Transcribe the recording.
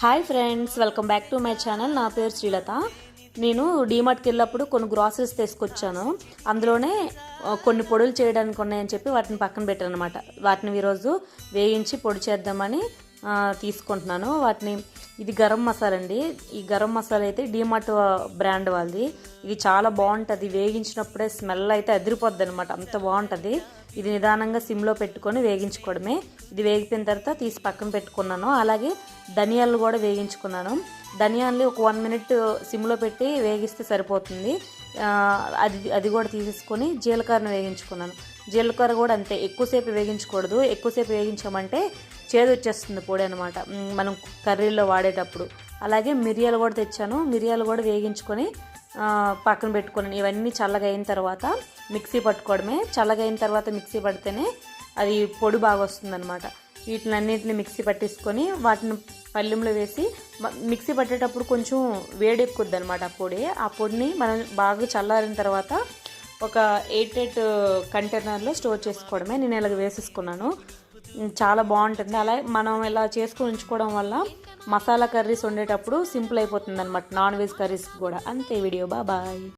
Hi friends, welcome back to my channel. నా పేరు శ్రీలత. నేను డీమార్ట్కి వెళ్ళినప్పుడు కొన్ని గ్రాసరీస్ తీసుకొచ్చాను. అందులోనే కొన్ని పొడులు చేయడానికి ఉన్నాయని చెప్పి వాటిని పక్కన పెట్టాను అనమాట. వాటిని ఈరోజు వేయించి పొడి చేద్దామని తీసుకుంటున్నాను. ఇది గరం మసాలా అండి. ఈ గరం మసాలా అయితే డీమార్ట్ బ్రాండ్ వాళ్ళది. ఇది చాలా బాగుంటుంది. వేగించినప్పుడే స్మెల్ అయితే అదిరిపోద్ది అనమాట, అంత బాగుంటుంది. ఇది నిదానంగా సిమ్లో పెట్టుకొని వేగించుకోవడమే. ఇది వేగిపోయిన తర్వాత తీసి పక్కన పెట్టుకున్నాను. అలాగే ధనియాలు కూడా వేగించుకున్నాను. ధనియాల్ని ఒక 1 మినిట్ సిమ్లో పెట్టి వేగిస్తే సరిపోతుంది. అది కూడా తీసేసుకొని జీలకర్రను వేగించుకున్నాను. జీలకర్ర కూడా అంతే, ఎక్కువసేపు వేగించకూడదు. ఎక్కువసేపు వేగించామంటే చేదు వచ్చేస్తుంది పొడి అనమాట మనం కర్రీలో వాడేటప్పుడు. అలాగే మిరియాలు కూడా తెచ్చాను. మిరియాలు కూడా వేగించుకొని పక్కన పెట్టుకున్నాను. ఇవన్నీ చల్లగా అయిన తర్వాత మిక్సీ పట్టుకోవడమే. చల్లగా అయిన తర్వాత మిక్సీ పడితేనే అది పొడి బాగా వస్తుందన్నమాట. వీటినన్నిటిని మిక్సీ పట్టేసుకొని వాటిని పళ్ళెంలో వేసి మిక్సీ పట్టేటప్పుడు కొంచెం వేడి ఎక్కుద్ది అనమాట ఆ పొడిని మనం బాగా చల్లారిన తర్వాత ఒక 8 కంటైనర్లో స్టోర్ చేసుకోవడమే. నేను ఇలాగ వేసేసుకున్నాను. చాలా బాగుంటుంది. అలా మనం ఇలా చేసుకొని ఉంచుకోవడం వల్ల మసాలా కర్రీస్ వండేటప్పుడు సింపుల్ అయిపోతుంది అనమాట. నాన్ వెజ్ కర్రీస్ కూడా అంతే. Video bye.